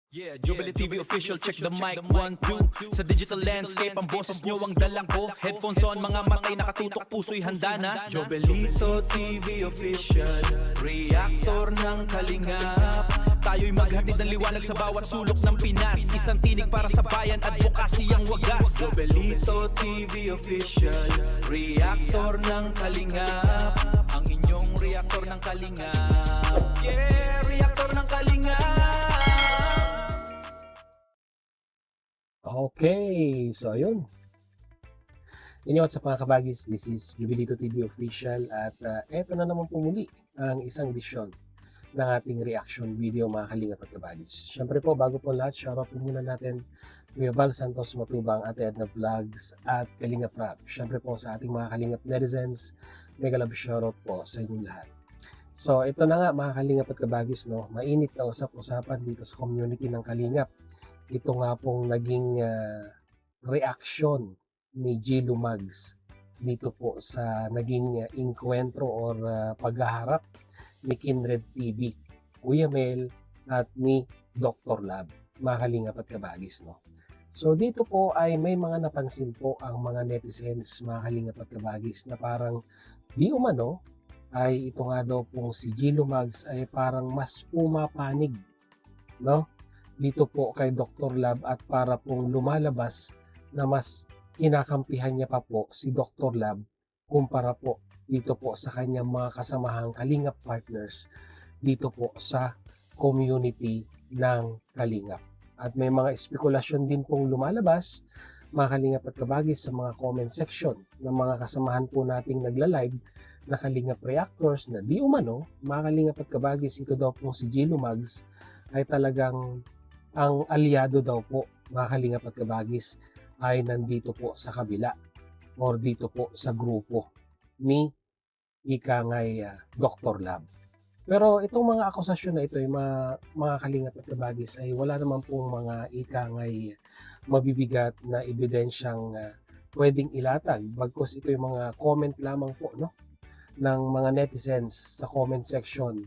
Yeah, Jubilee TV official, check the mic, 1, 2. Sa digital landscape, ang boses nyo ang dalang ko. Headphones on, mga matay nakatutok, puso'y handa na. Jobelito TV official, reactor ng kalingap. Tayo'y maghatid ng liwanag sa bawat sulok ng Pinas. Isang tinig para sa bayan, advokasy ang wagas. Jobelito TV official, reactor ng kalingap. Ang inyong reactor ng kalingap. Yeah, reactor ng kalingap. Okay, so ayun. Inyo at sa mga kabagis, this is Jubilito TV Official at eto na naman po muli ang isang edisyon ng ating reaction video mga kalingap at kabagis. Siyempre po, bago po lahat, shoutout po muna natin Kuya Val Santos Matubang, Ate Edna Vlogs at Kalingap Rap. Siyempre po sa ating mga kalingap netizens, mega love shoutout po sa inyong lahat. So ito na nga mga kalingap at kabagis, no? Mainit na usap-usapan dito sa community ng kalingap. Ito nga pong naging reaksyon ni Gilo Mags dito po sa naging inkwentro or paghaharap ni Kindred TV, Kuya Mel at ni Dr. Lab, mga kalingap at kabagis, no? So dito po ay may mga napansin po ang mga netizens, mga kalingap at kabagis, na parang di umano ay ito nga daw pong si Gilo Mags ay parang mas pumapanig, no? Dito po kay Dr. Lab at para pong lumalabas na mas kinakampihan niya pa po si Dr. Lab kumpara po dito po sa kanyang mga kasamahang kalingap partners dito po sa community ng kalingap. At may mga espekulasyon din pong lumalabas, mga kalingap at kabagis, sa mga comment section ng mga kasamahan po nating nagla-live na kalingap reactors na di umano, mga kalingap at kabagis, ito daw pong si Gilo Mags ay talagang ang aliado daw po, mga kalingap at kabagis, ay nandito po sa kabila or dito po sa grupo ni ikangay Dr. Lab. Pero itong mga akusasyon na ito ay mga kalingap at kabagis ay wala naman pong mga ikangay mabibigat na ebidensyang pwedeng ilatag. Bagkus ito yung mga comment lamang po, no, ng mga netizens sa comment section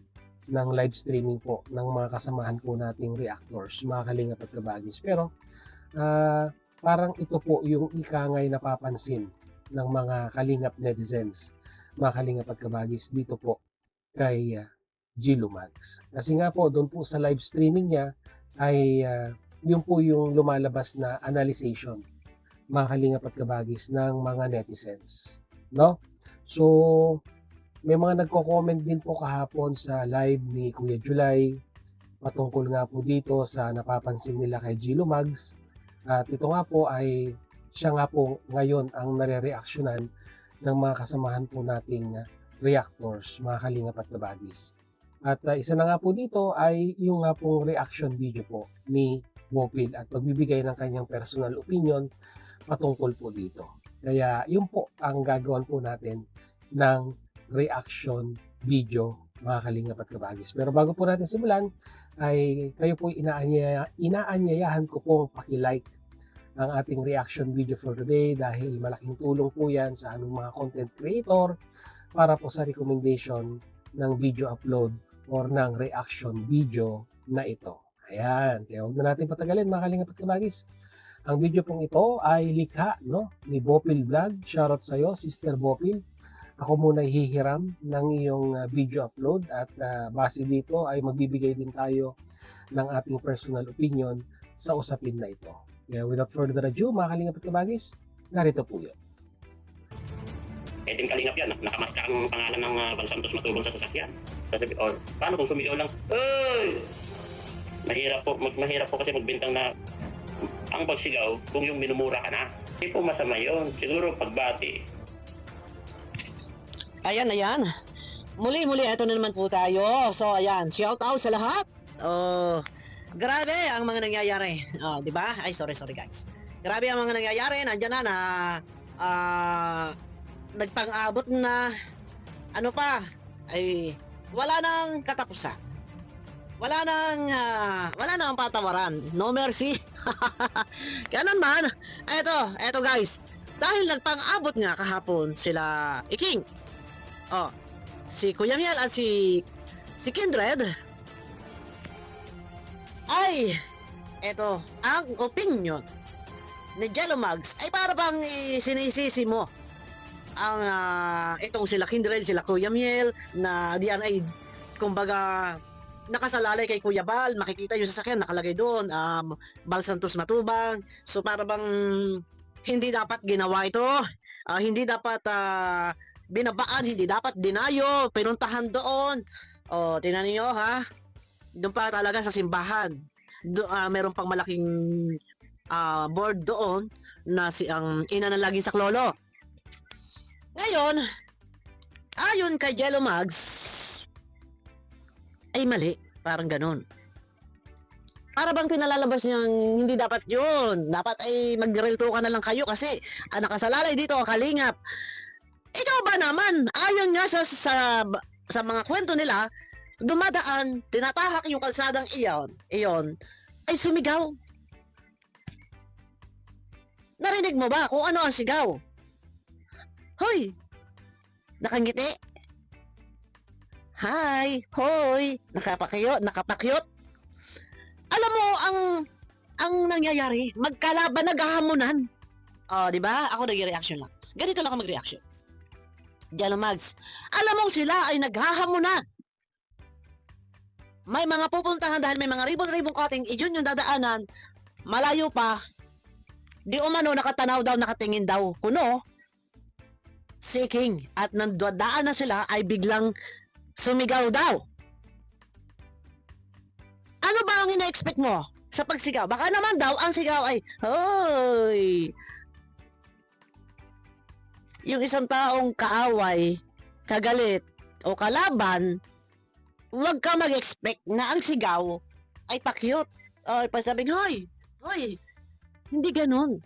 ng live streaming po ng mga kasamahan po nating reactors, mga kalingap at kabagis. Pero parang ito po yung ikangay napapansin ng mga kalingap netizens, mga kalingap at kabagis, dito po kay Gilo Mags. Kasi nga po doon po sa live streaming niya ay yun po yung lumalabas na analyzation, mga kalingap at kabagis, ng mga netizens, no? So may mga nagko-comment din po kahapon sa live ni Kuya July patungkol nga po dito sa napapansin nila kay Gilo Mags. At ito nga po ay siya nga po ngayon ang nare-reaksyonan ng mga kasamahan po nating reactors, mga kalingap at kabagis. At isa na nga po dito ay yung nga pong reaction video po ni Bopil at pagbibigay ng kanyang personal opinion patungkol po dito. Kaya yun po ang gagawin po natin ng reaction video, mga kalingap at kabagis. Pero bago po natin simulan, ay kayo po inaanyayahan ko pong paki-like ang ating reaction video for today dahil malaking tulong po yan sa aming mga content creator para po sa recommendation ng video upload or ng reaction video na ito. Ayan, kaya huwag na natin patagalin, mga kalingap at kabagis. Ang video pong ito ay likha, no, ni Bopil Vlog. Shoutout sa iyo, Sister Bopil. Ako muna hihiram ng iyong video upload at base dito ay magbibigay din tayo ng ating personal opinion sa usapin na ito. Kaya without further ado, mga kalingap at kabagis, narito po yun. Din kalingap yan, nakamarka ang pangalan ng Val Santos Matubang sa sasakyan. Sabi, or paano kung sumigaw lang, "Ay!" Mahirap po kasi magbintang na ang pagsigaw kung yung minumura ka na. Hindi po masama yun. Siguro pagbati. Ayan. Muli, ito na naman po tayo. So, ayan, shout out sa lahat. Oh, grabe ang mga nangyayari. Oh, 'di ba? Ay, sorry guys. Grabe ang mga nangyayari. Nandiyan na nagpang-abot na ano pa ay wala nang katapusan. Wala nang patawaran. No mercy. Ganun man. Eto guys. Dahil nagpang-abot nga kahapon sila Iking. Oh, si Kuya Miel at si Kindred ay Eto, ang opinion ni Jello Mags ay para bang sinisisi mo ang itong sila Kindred, sila Kuya Miel na diyan ay kumbaga nakasalalay kay Kuya Bal, makikita yung sasakyan nakalagay doon, Bal Santos Matubang. So para bang hindi dapat ginawa ito, hindi dapat binabaan, hindi dapat dinayo, pinuntahan doon. O, tingnan niyo ha, doon pa talaga sa simbahan. Meron pang malaking board doon na ang ina ng laging saklolo. Ngayon, ayon kay Jello Mags, ay mali. Parang ganun. Para bang pinalalabas niyang hindi dapat yun. Dapat ay mag-relto ka na lang kayo kasi nakasalalay dito ang kalingap. Ikaw ba naman, ayon nga sa mga kwento nila, dumadaan, tinatahak yung kalsadang iyon, ay sumigaw. Narinig mo ba kung ano ang sigaw? Hoy! Nakangiti? Hi! Hoy! Nakapakyot? Alam mo, ang nangyayari, magkalaban, naghahamunan. Di ba? Ako nag-reaction lang. Ganito lang ako mag-reaction. Jello Mags, alam mo sila ay naghahamunan. May mga pupuntahan dahil may mga ribon-ribong cutting, iyon yung dadaanan, malayo pa, di umano nakatanaw daw, nakatingin daw, kuno, si King, at nandadaan na sila ay biglang sumigaw daw. Ano ba ang ina-expect mo sa pagsigaw? Baka naman daw ang sigaw ay, hoy! Yung isang taong kaaway, kagalit, o kalaban, huwag ka mag-expect na ang sigaw ay pakyut. O pasabing, hoy! Hoy! Hindi ganun.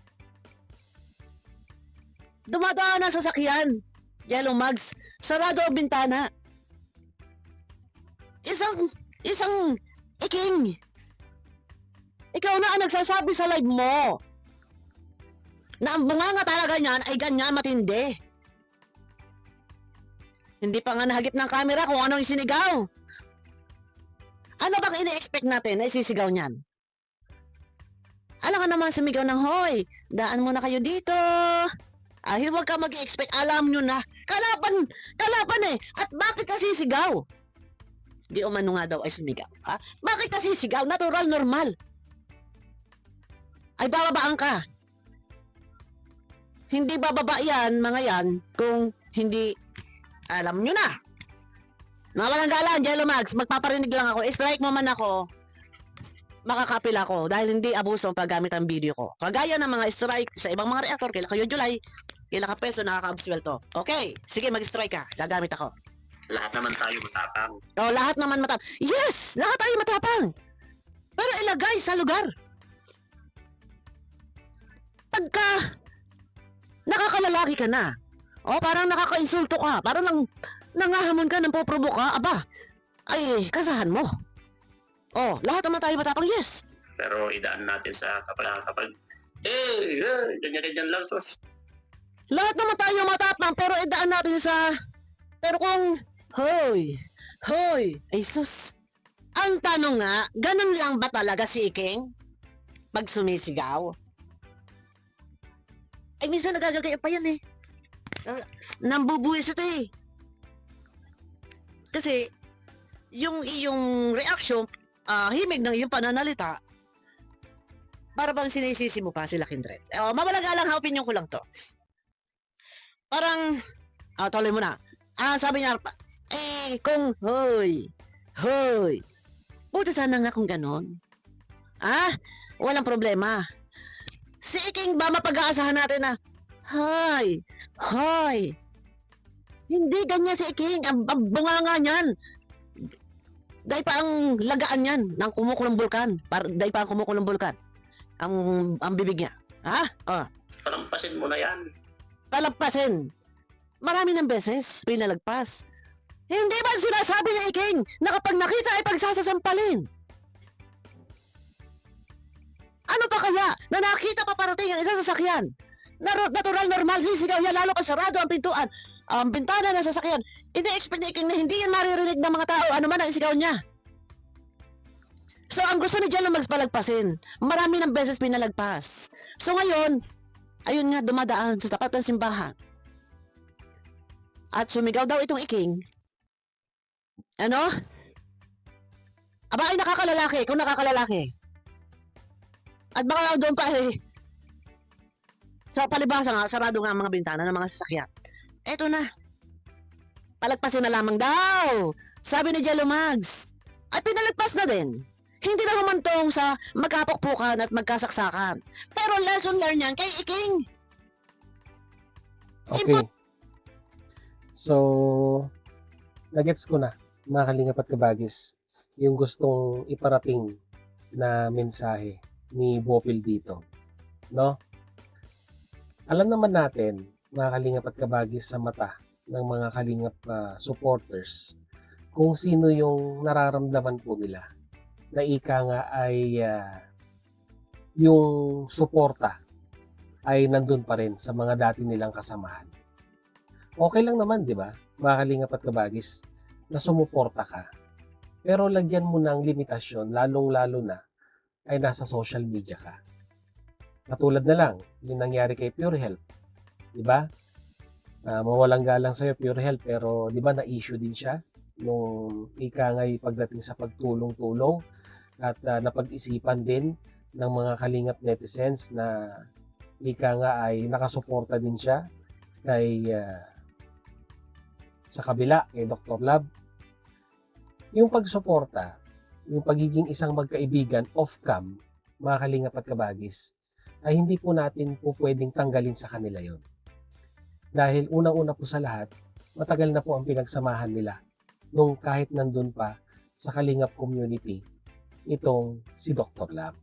Dumadaan ang sasakyan. Jello Mags, sarado ang bintana. Isang iking. Ikaw na ang nagsasabi sa live mo na ang bunganga talaga niyan ay ganyan matindi. Hindi pa nga nahagip ng camera kung anong isinigaw. Ano bang ine-expect natin na isisigaw niyan? Alam ka naman sumigaw ng, hoy, daan muna kayo dito. Huwag ka mag-expect, alam nyo na. Kalaban eh. At bakit kasi sigaw? Di umano nga daw ay sumigaw. Ha? Bakit kasi sigaw? Natural, normal. Ay bababaan ka. Hindi bababa yan, mga yan, kung hindi alam nyo na. Mga walang galang, Jello Mags, magpaparinig lang ako. I-strike mo man ako, makakapil ako dahil hindi abuso ang paggamit ng video ko. Kagaya ng mga strike sa ibang mga reactor, kila kayo July, kila ka peso nakaka-absuelto. Okay, sige mag-strike ka, gagamit ako. Lahat naman tayo matapang. Lahat naman matapang. Yes, lahat tayo matapang. Pero ilagay sa lugar. Pagka nakakalalaki ka na, parang nakaka-insulto ka, parang nangahamon ka, nampoprobo ka, aba, ay kasahan mo. Lahat naman tayo matapang, yes. Pero idaan natin sa kapag ganyan lang, sos. Lahat naman tayo matapang, pero idaan natin pero kung, hoy, ay sus. Ang tanong nga, ganun lang ba talaga si Iking? Pag sumisigaw? Ay, minsan nagagagaya pa yan eh. Nambubuwis ito eh. Kasi, yung iyong reaction, himig ng iyong pananalita, para bang sinisisi mo pa sila Kindred. Mabalaga lang ha, opinion ko lang to. Parang, tuloy mo na. Sabi niya, kung, hoy, buti sana nga kung ganon. Walang problema. Si Iking ba mapag-aasahan natin na, Hoy, hindi ganyan si Iking, ang bunganga niyan. Dahil pa ang lagaan yan ng kumukulong bulkan. Dahil pa ang kumukulong bulkan. Ang bibig niya. Palampasin mo na yan. Palampasin. Marami ng beses pinalagpas. Hindi ba sinasabi niya Iking na kapag nakita ay pagsasasampalin? Ano pa kaya na nakita pa parating ang isang sasakyan? Natural, normal, sisigaw niya lalo pag sarado ang pintuan. Ang bintana ng sasakyan. Ine-expect ni Iking na hindi yan maririnig ng mga tao. Ano man ang isigaw niya. So, ang gusto ni Jello Mags palagpasin. Marami ng beses pinalagpas. So, ngayon, ayun nga, dumadaan sa tapat ng simbahan. At sumigaw daw itong iking. Ano? Aba ay nakakalalaki, kung nakakalalaki. At baka doon pa eh. Sa palibasa nga, sarado nga ang mga bintana ng mga sasakyan. Eto na. Palagpasin na lamang daw. Sabi ni Jello Mags. At pinalagpas na din. Hindi na humantong sa magkapukpukan at magkasaksakan. Pero lesson learned yan kay Iking. Okay. So, nagets ko na, mga kalingap at kabagis, yung gustong iparating na mensahe ni Bopil dito. No? Alam naman natin, mga kalingap at kabagis, sa mata ng mga kalingap supporters, kung sino yung nararamdaman po nila na ika nga ay yung suporta ay nandun pa rin sa mga dati nilang kasamahan. Okay lang naman, di ba, mga kalingap at kabagis, na sumuporta ka. Pero lagyan mo ng limitasyon, lalong-lalo na ay nasa social media ka. Katulad na lang, yung nangyari kay Pure Health. Di ba? Mawalang galang sa'yo, Pure Health, pero di ba na-issue din siya nung ika nga'y pagdating sa pagtulong-tulong at napag-isipan din ng mga kalingap netizens na ika nga ay nakasuporta din siya kay sa kabila kay Dr. Lab. Yung pagsuporta, yung pagiging isang magkaibigan off-cam, mga kalingap at kabagis, ay hindi po natin po pwedeng tanggalin sa kanila yon. Dahil unang-una po sa lahat, matagal na po ang pinagsamahan nila nung kahit nandun pa sa kalingap community itong si Dr. Lab.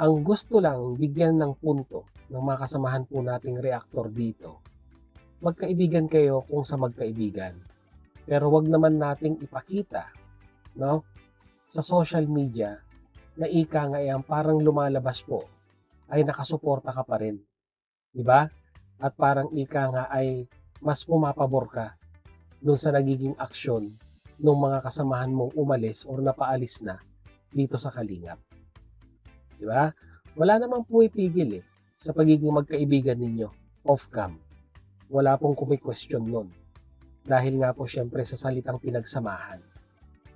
Ang gusto lang bigyan ng punto ng mga kasamahan po nating reactor dito, magkaibigan kayo kung sa magkaibigan. Pero wag naman nating ipakita, no, sa social media na ika nga ang parang lumalabas po ay nakasuporta ka pa rin. Di ba? At parang ika nga ay mas pumapabor ka doon sa nagiging aksyon ng mga kasamahan mong umalis or napaalis na dito sa kalingap. Di ba? Wala namang pumipigil sa pagiging magkaibigan ninyo off-cam. Wala pong kumi-question nun. Dahil nga po syempre sa salitang pinagsamahan.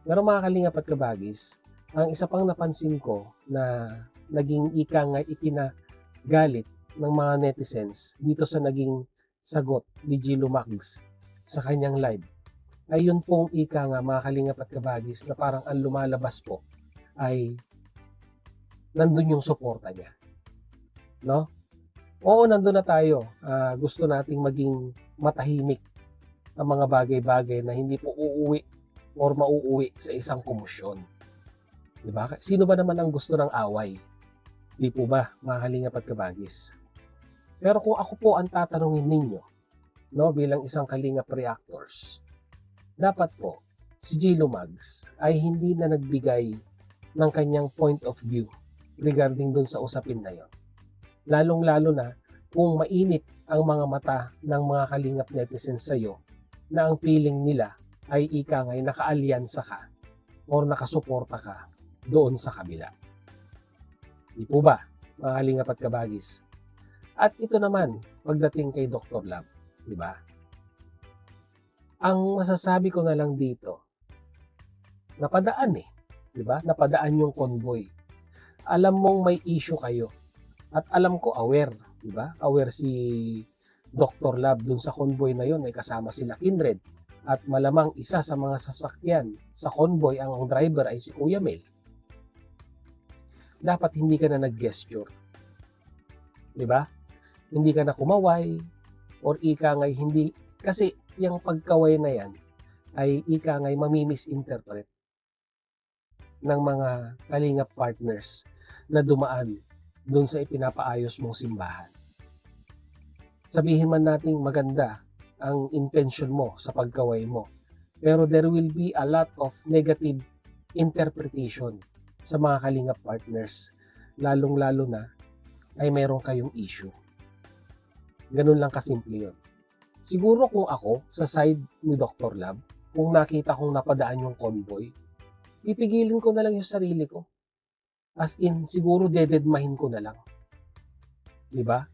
Pero mga kalingap at kabagis, ang isa pang napansin ko na naging ika nga ikinagalit ng mga netizens dito sa naging sagot ni Jello Mags sa kanyang live, ay yun pong ika nga mga kalingap at kabagis na parang ang lumalabas po ay nandun yung suporta niya. No? Oo, nandun na tayo. Gusto nating maging matahimik ang mga bagay-bagay na hindi po uuwi or mauuwi sa isang komosyon. Diba? Sino ba naman ang gusto ng away? Di po ba, mga kalingap at kabagis? Pero kung ako po ang tatanungin ninyo, no, bilang isang kalingap reactors, dapat po si Jello Mags ay hindi na nagbigay ng kanyang point of view regarding dun sa usapin na yon. Lalong-lalo na kung mainit ang mga mata ng mga kalingap netizens sa'yo na ang feeling nila ay ika nga'y nakaalyansa ka or nakasuporta ka doon sa kabila. Di po ba, mga kalingap at kabagis? At ito naman, pagdating kay Dr. Lab, di ba? Ang masasabi ko na lang dito, napadaan di ba? Napadaan yung convoy. Alam mong may issue kayo. At alam ko aware, di ba? Aware si Dr. Lab dun sa convoy na yon ay kasama sila Kindred. At malamang isa sa mga sasakyan sa convoy ang driver ay si Kuya Mel. Dapat hindi ka na nag-gesture. Di ba? Hindi ka na kumaway or ika nga'y hindi, kasi yung pagkaway na yan ay ika nga'y mamimisinterpret ng mga kalingap partners na dumaan doon sa ipinapaayos mong simbahan. Sabihin man nating maganda ang intention mo sa pagkaway mo, pero there will be a lot of negative interpretation sa mga kalingap partners, lalong-lalo na ay meron kayong issue. Ganun lang kasimple yun. Siguro kung ako, sa side ni Dr. Lab, kung nakita kong napadaan yung convoy, pipigilin ko na lang yung sarili ko. As in, siguro dededmahin ko na lang. Di ba?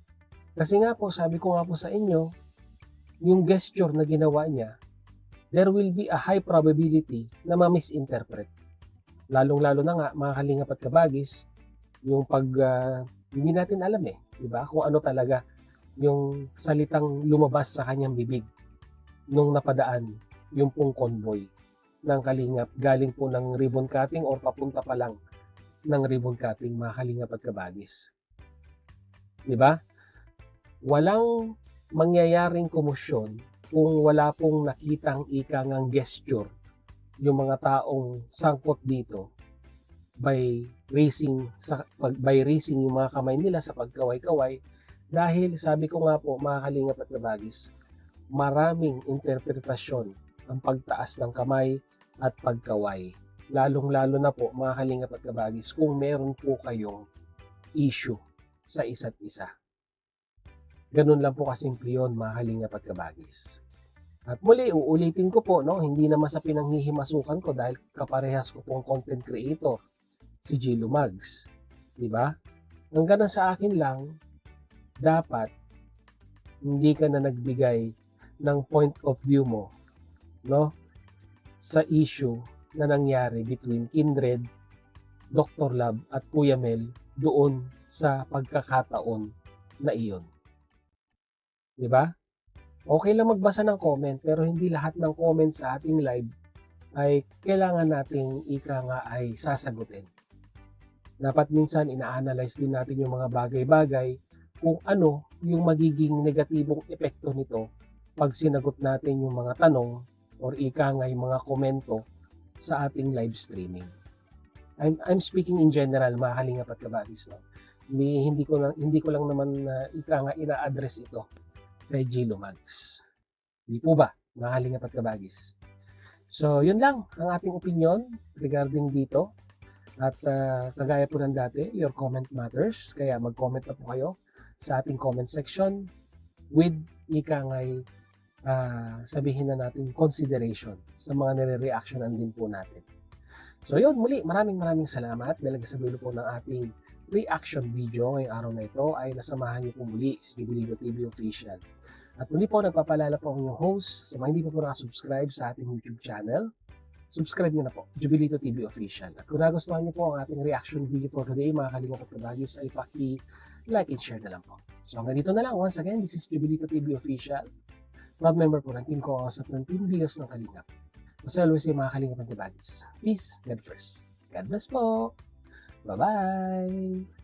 Kasi nga po, sabi ko nga po sa inyo, yung gesture na ginawa niya, there will be a high probability na ma-misinterpret. Lalong-lalo na nga, mga kalingap at kabagis, yung hindi natin alam di ba? Kung ano talaga yung salitang lumabas sa kanyang bibig nung napadaan yung pong convoy ng kalingap galing po ng ribbon cutting or papunta pa lang ng ribbon cutting, mga kalingap at kabagis. Di ba? Walang mangyayaring komosyon kung wala pong nakitang ikangang gesture yung mga taong sangkot dito by raising yung mga kamay nila sa pagkaway-kaway, dahil sabi ko nga po, mga kalingap at kabagis, maraming interpretasyon ang pagtaas ng kamay at pagkaway. Lalong-lalo na po, mga kalingap at kabagis, kung meron po kayong issue sa isa't isa. Ganun lang po kasimple yun, mga kalingap at kabagis. At muli, uulitin ko po, hindi naman sa pinanghihimasukan ko dahil kaparehas ko pong content creator, si Gilo Mags. Diba? Ang ganun sa akin lang, dapat hindi ka na nagbigay ng point of view mo sa issue na nangyari between Kindred, Dr. Love at Kuya Mel doon sa pagkakataon na iyon. Diba? Okay lang magbasa ng comment, pero hindi lahat ng comment sa ating live ay kailangan nating ay sasagutin. Dapat minsan ina-analyze din natin yung mga bagay-bagay kung ano yung magiging negatibong epekto nito pag sinagot natin yung mga tanong or yung mga komento sa ating live streaming. I'm speaking in general, mga kalingap at kabagis. Hindi ko lang naman ina-address ito kay Gilo Mags. Hindi po ba, mga kalingap at kabagis? So, yun lang ang ating opinion regarding dito. At kagaya po ng dati, your comment matters. Kaya mag-comment na po kayo sa ating comment section with sabihin na natin consideration sa mga nire-reactionan din po natin. So yun, muli, maraming salamat dahil sa dulo po ng ating reaction video ngayong araw na ito ay nasamahan niyo po muli si Jubilito TV Official. At muli po, nagpapalala po ang inyong host. Sa mga hindi po nakasubscribe sa ating YouTube channel, subscribe nyo na po, Jubilito TV Official. At kung nagustuhan niyo po ang ating reaction video for today, mga kalingap at kabagis, ay paki-like and share na lang po. So hanggang dito na lang. Once again, this is Jubilito TV Official. Proud member po ng team ko sa ng Team Bios ng Kalingap. As always, mga kalingap at kabagis. Peace, God first. God bless po. Bye-bye.